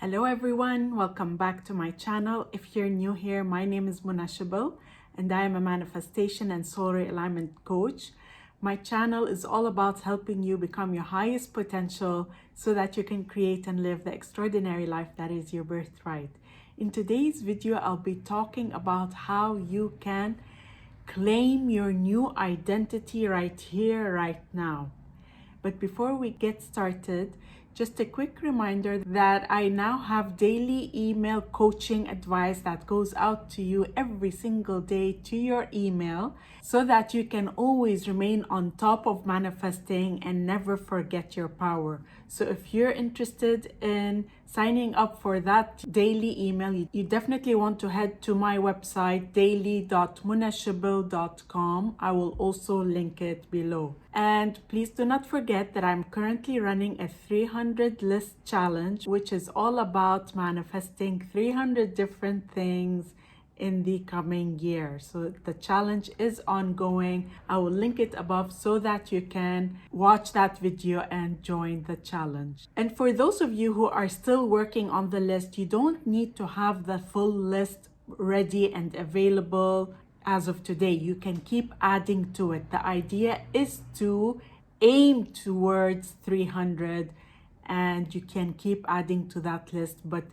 Hello everyone, welcome back to my channel. If you're new here, my name is Irresistible and I am a manifestation and soul realignment coach. My channel is all about helping you become your highest potential so that you can create and live the extraordinary life that is your birthright. In today's video, I'll be talking about how you can claim your new identity right here, right now. But before we get started, just a quick reminder that I now have daily email coaching advice that goes out to you every single day to your email so that you can always remain on top of manifesting and never forget your power. So if you're interested in signing up for that daily email, you definitely want to head to my website daily.munashibil.com. I will also link it below. And please do not forget that I'm currently running a 300 list challenge, which is all about manifesting 300 different things in the coming year. So the challenge is ongoing. I will link it above so that you can watch that video and join the challenge. And for those of you who are still working on the list, you don't need to have the full list ready and available as of today. You can keep adding to it. The idea is to aim towards 300 and you can keep adding to that list, but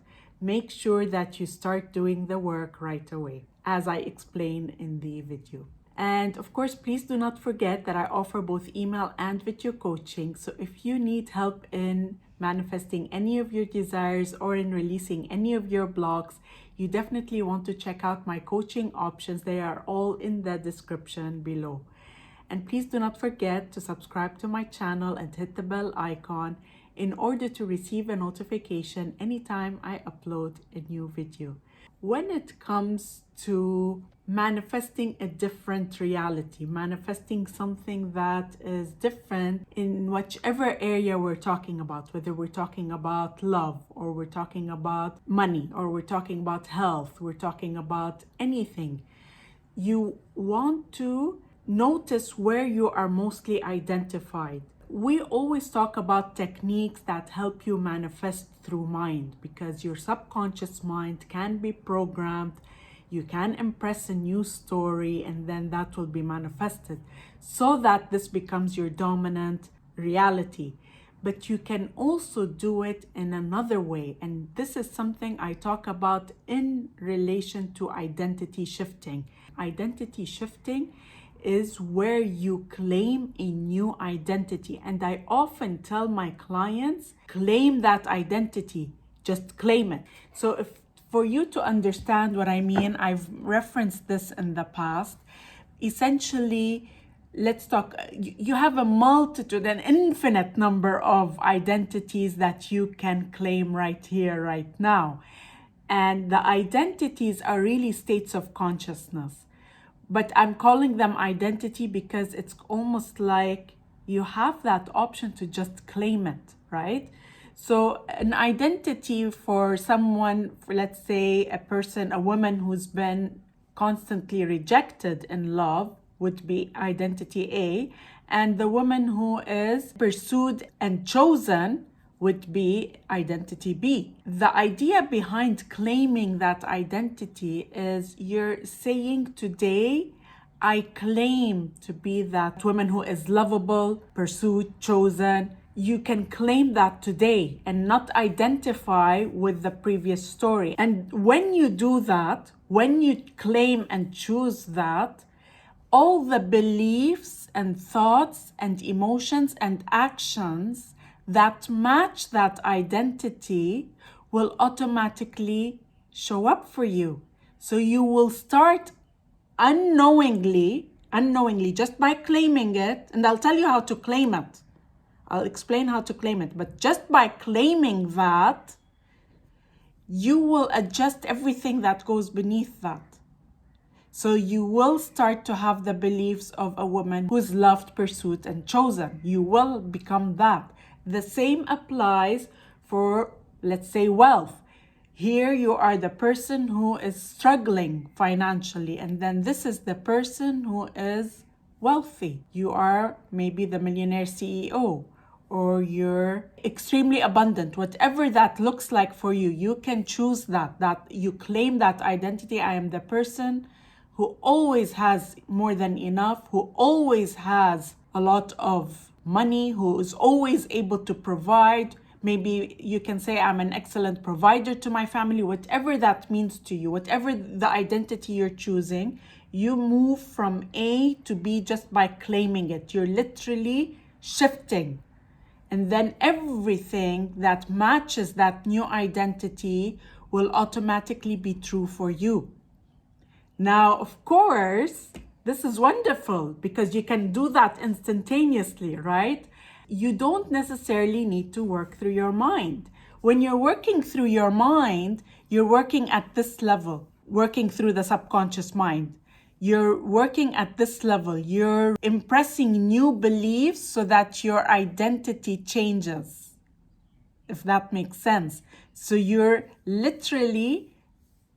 make sure that you start doing the work right away, as I explained in the video. And of course, please do not forget that I offer both email and video coaching. So if you need help in manifesting any of your desires or in releasing any of your blocks, you definitely want to check out my coaching options. They are all in the description below. And please do not forget to subscribe to my channel and hit the bell icon in order to receive a notification anytime I upload a new video. When it comes to manifesting a different reality, manifesting something that is different in whichever area we're talking about, whether we're talking about love or we're talking about money or we're talking about health, we're talking about anything, you want to notice where you are mostly identified. We always talk about techniques that help you manifest through mind, because your subconscious mind can be programmed. You can impress a new story and then that will be manifested so that this becomes your dominant reality. But you can also do it in another way. And this is something I talk about in relation to identity shifting. Identity shifting is where you claim a new identity. And I often tell my clients, claim that identity, just claim it. So for you to understand what I mean, I've referenced this in the past. Essentially, let's talk, you have a multitude, an infinite number of identities that you can claim right here, right now. And the identities are really states of consciousness. But I'm calling them identity because it's almost like you have that option to just claim it, right? So an identity for someone, let's say a person, a woman who's been constantly rejected in love would be identity A, and the woman who is pursued and chosen would be identity B. The idea behind claiming that identity is you're saying today, I claim to be that woman who is lovable, pursued, chosen. You can claim that today and not identify with the previous story. And when you do that, when you claim and choose that, all the beliefs and thoughts and emotions and actions that match that identity will automatically show up for you. So you will start unknowingly, just by claiming it, and I'll tell you how to claim it. I'll explain how to claim it, but just by claiming that, you will adjust everything that goes beneath that. So you will start to have the beliefs of a woman who's loved, pursued, and chosen. You will become that. The same applies for, let's say, wealth. Here you are the person who is struggling financially, and then this is the person who is wealthy. You are maybe the millionaire CEO or you're extremely abundant, whatever that looks like for you, you can choose that you claim that identity. I am the person who always has more than enough, who always has a lot of money, who is always able to provide. Maybe you can say I'm an excellent provider to my family, whatever that means to you, whatever the identity you're choosing, you move from A to B just by claiming it. You're literally shifting. And then everything that matches that new identity will automatically be true for you. Now, of course, this is wonderful because you can do that instantaneously, right? You don't necessarily need to work through your mind. When you're working through your mind, you're working at this level, working through the subconscious mind. You're working at this level. You're impressing new beliefs so that your identity changes, if that makes sense. So you're literally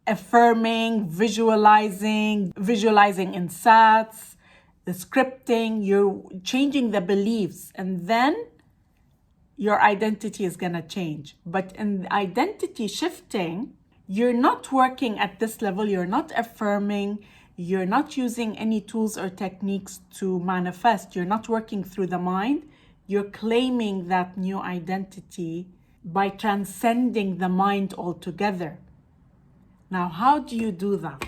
affirming, visualizing in SATs, the scripting, you're changing the beliefs, and then your identity is going to change. But in identity shifting, you're not working at this level, you're not affirming, you're not using any tools or techniques to manifest, you're not working through the mind, you're claiming that new identity by transcending the mind altogether. Now, how do you do that?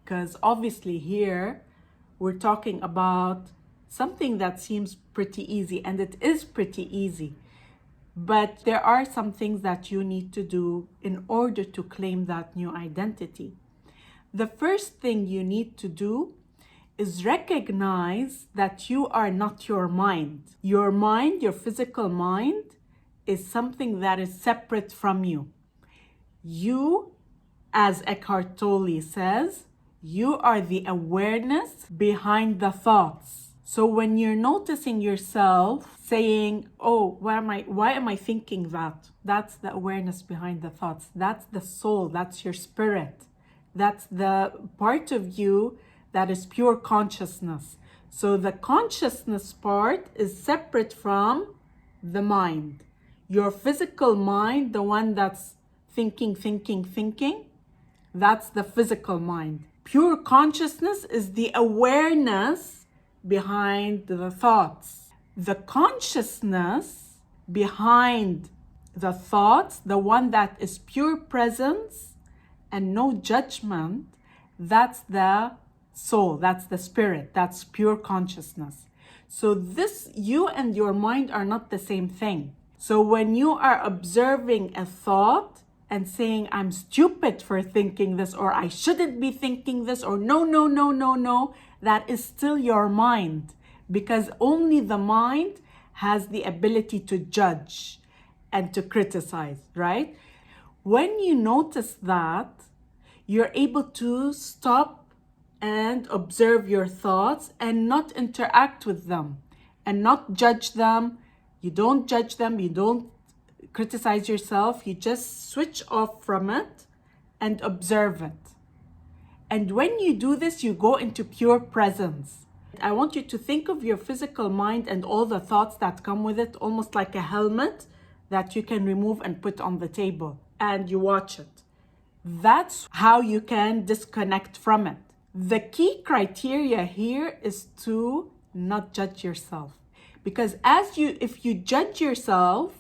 Because obviously here we're talking about something that seems pretty easy, and it is pretty easy. But there are some things that you need to do in order to claim that new identity. The first thing you need to do is recognize that you are not your mind. Your mind, your physical mind, is something that is separate from you. You, as Eckhart Tolle says, you are the awareness behind the thoughts. So when you're noticing yourself saying, oh, why am I thinking that? That's the awareness behind the thoughts. That's the soul, that's your spirit. That's the part of you that is pure consciousness. So the consciousness part is separate from the mind. Your physical mind, the one that's thinking, that's the physical mind. Pure consciousness is the awareness behind the thoughts. The consciousness behind the thoughts, the one that is pure presence and no judgment, that's the soul, that's the spirit, that's pure consciousness. So this, you and your mind are not the same thing. So when you are observing a thought and saying, I'm stupid for thinking this, or I shouldn't be thinking this, or no, that is still your mind, because only the mind has the ability to judge and to criticize, right? When you notice that, you're able to stop and observe your thoughts and not interact with them and not judge them. You don't judge them, you don't criticize yourself, you just switch off from it and observe it. And when you do this, you go into pure presence. I want you to think of your physical mind and all the thoughts that come with it almost like a helmet that you can remove and put on the table, and you watch it. That's how you can disconnect from it. The key criteria here is to not judge yourself. Because if you judge yourself,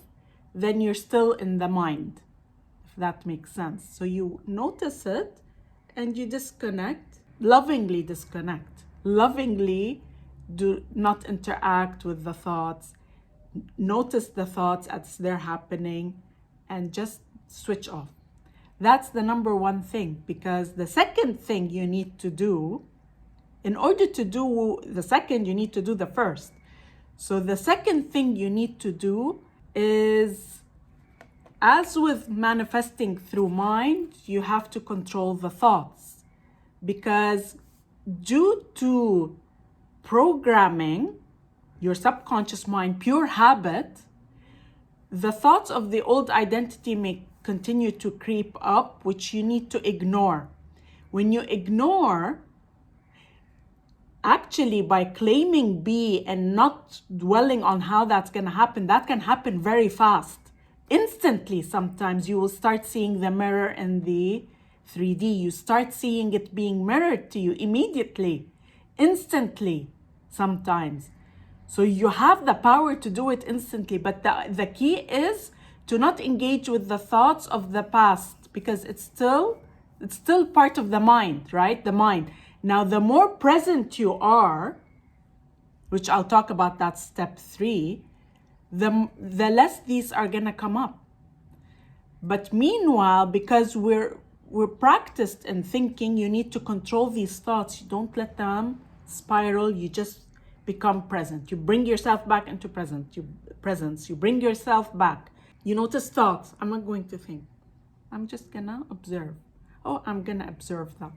then you're still in the mind, if that makes sense. So you notice it and you disconnect, lovingly disconnect. Lovingly do not interact with the thoughts. Notice the thoughts as they're happening and just switch off. That's the number one thing, because the second thing you need to do, in order to do the second, you need to do the first. So the second thing you need to do is, as with manifesting through mind, you have to control the thoughts, because due to programming, your subconscious mind, pure habit, the thoughts of the old identity may continue to creep up, which you need to ignore. When you ignore, actually, by claiming be and not dwelling on how that's going to happen, that can happen very fast. Instantly, sometimes you will start seeing the mirror in the 3D. You start seeing it being mirrored to you immediately, instantly, sometimes. So you have the power to do it instantly, but the key is to not engage with the thoughts of the past, because it's still part of the mind, right? The mind. Now, the more present you are, which I'll talk about that step 3, the less these are gonna come up. But meanwhile, because we're practiced in thinking, you need to control these thoughts. You don't let them spiral. You just become present. You bring yourself back into presence. You bring yourself back. You notice thoughts. I'm not going to think. I'm just gonna observe. Oh, I'm gonna observe that.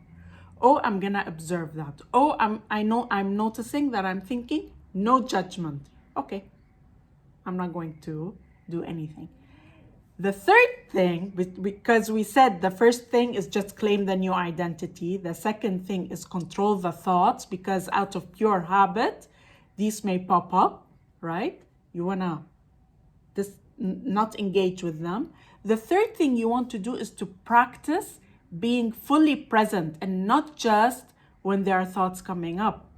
Oh, I'm gonna observe that. Oh, I'm noticing that I'm thinking. No judgment. Okay. I'm not going to do anything. The third thing, because we said the first thing is just claim the new identity. The second thing is control the thoughts, because out of pure habit, these may pop up, right? You wanna just not engage with them. The third thing you want to do is to practice being fully present, and not just when there are thoughts coming up.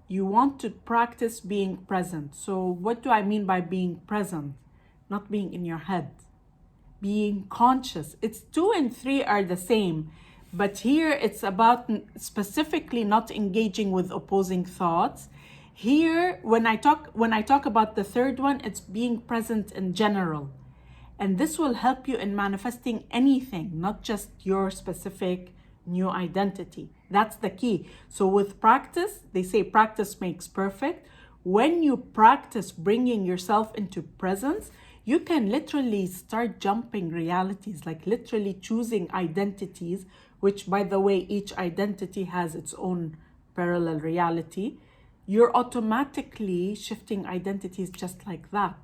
You want to practice being present. So what do I mean by being present? Not being in your head, being conscious. It's 2 and 3 are the same, but here it's about specifically not engaging with opposing thoughts. Here, when I talk about the third one, it's being present in general. And this will help you in manifesting anything, not just your specific new identity. That's the key. So with practice, they say practice makes perfect. When you practice bringing yourself into presence, you can literally start jumping realities, like literally choosing identities, which, by the way, each identity has its own parallel reality. You're automatically shifting identities just like that.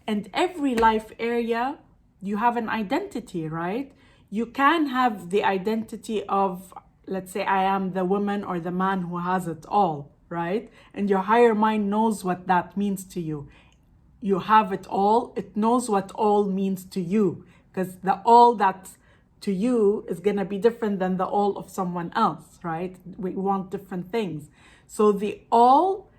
And every life area, you have an identity, right? You can have the identity of, let's say, I am the woman or the man who has it all, right? And your higher mind knows what that means to you. You have it all. It knows what all means to you, because the all that to you is going to be different than the all of someone else, right? We want different things. So the all,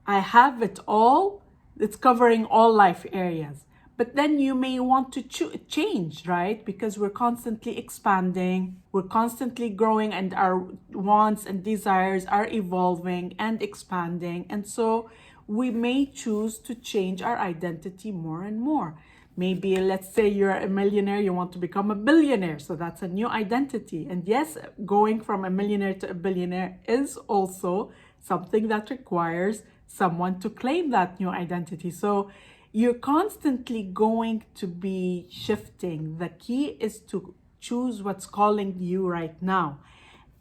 I have it all, it's covering all life areas. But then you may want to change, right? Because we're constantly expanding, we're constantly growing, and our wants and desires are evolving and expanding. And so we may choose to change our identity more and more. Maybe, let's say you're a millionaire, you want to become a billionaire. So that's a new identity. And yes, going from a millionaire to a billionaire is also something that requires someone to claim that new identity. So you're constantly going to be shifting. The key is to choose what's calling you right now,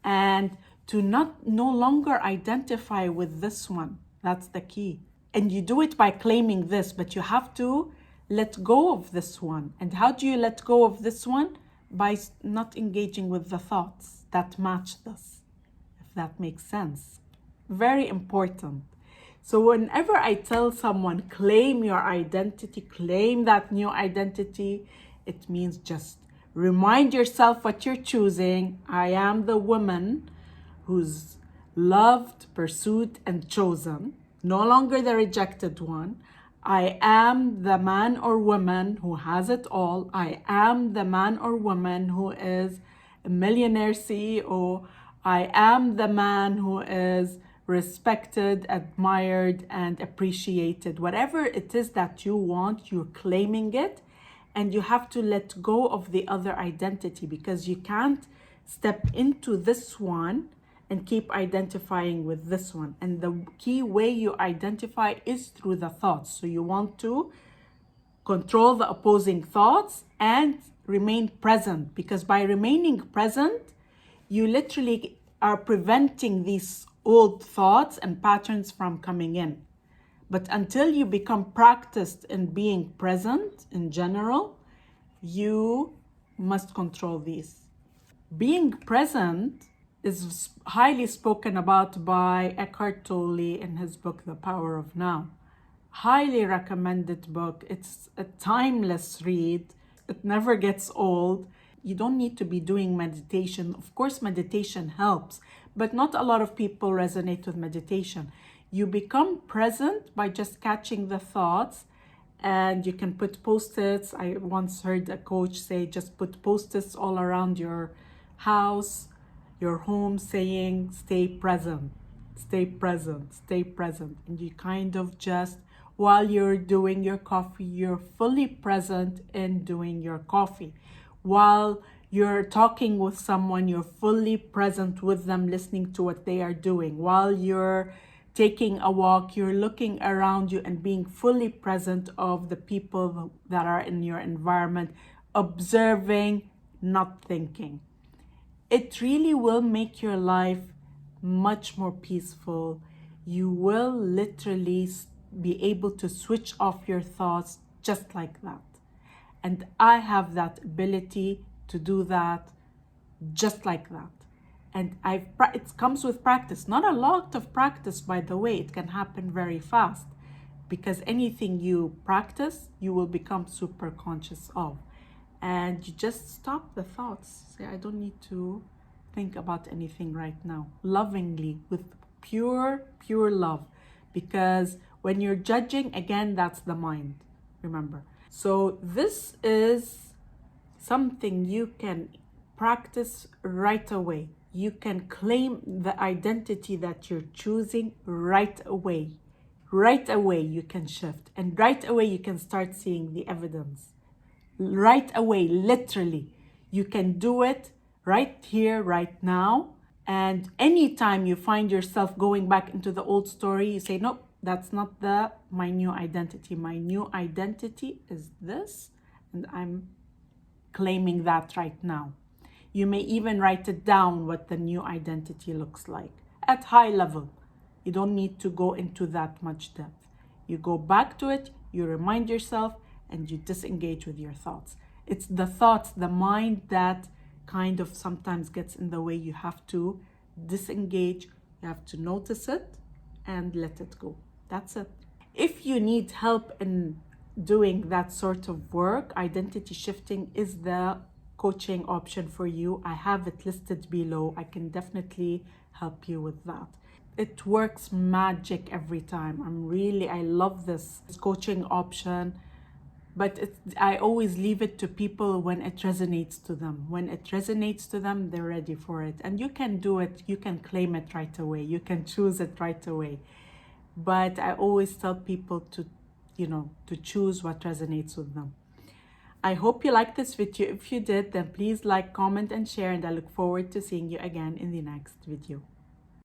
and to no longer identify with this one. That's the key. And you do it by claiming this, but you have to let go of this one. And how do you let go of this one? By not engaging with the thoughts that match this, if that makes sense. Very important. So whenever I tell someone, claim your identity, claim that new identity, it means just remind yourself what you're choosing. I am the woman who's loved, pursued, and chosen, no longer the rejected one. I am the man or woman who has it all. I am the man or woman who is a millionaire CEO. I am the man who is respected, admired, and appreciated. Whatever it is that you want, you're claiming it, and you have to let go of the other identity, because you can't step into this one and keep identifying with this one. And the key way you identify is through the thoughts. So you want to control the opposing thoughts and remain present, because by remaining present, you literally are preventing these old thoughts and patterns from coming in. But until you become practiced in being present in general, you must control these. Being present is highly spoken about by Eckhart Tolle in his book, The Power of Now. Highly recommended book. It's a timeless read. It never gets old. You don't need to be doing meditation. Of course, meditation helps, but not a lot of people resonate with meditation. You become present by just catching the thoughts, and you can put post-its. I once heard a coach say, just put post-its all around your house, your home, saying, stay present, stay present, stay present. And you kind of just, while you're doing your coffee, you're fully present in doing your coffee. While you're talking with someone, you're fully present with them, listening to what they are doing. While you're taking a walk, you're looking around you and being fully present of the people that are in your environment, observing, not thinking. It really will make your life much more peaceful. You will literally be able to switch off your thoughts just like that. And I have that ability to do that just like that. And it comes with practice. Not a lot of practice, by the way. It can happen very fast, because anything you practice, you will become super conscious of. And you just stop the thoughts. Say, I don't need to think about anything right now. Lovingly, with pure love. Because when you're judging, again, that's the mind. Remember. So this is something you can practice right away. You can claim the identity that you're choosing right away. Right away you can shift, and right away you can start seeing the evidence. Right away, literally, you can do it right here, right now. And anytime you find yourself going back into the old story, you say, nope, that's not my new identity. My new identity is this, and I'm claiming that right now. You may even write it down, what the new identity looks like at high level. You don't need to go into that much depth. You go back to it, you remind yourself, and you disengage with your thoughts. It's the thoughts, the mind, that kind of sometimes gets in the way. You have to disengage, you have to notice it and let it go. That's it. If you need help in doing that sort of work, identity shifting is the coaching option for you. I have it listed below. I can definitely help you with that. It works magic every time. I love this coaching option, but I always leave it to people when it resonates to them. When it resonates to them, they're ready for it. And you can do it. You can claim it right away. You can choose it right away. But I always tell people to choose what resonates with them. I hope you liked this video. If you did, then please like, comment, and share. And I look forward to seeing you again in the next video.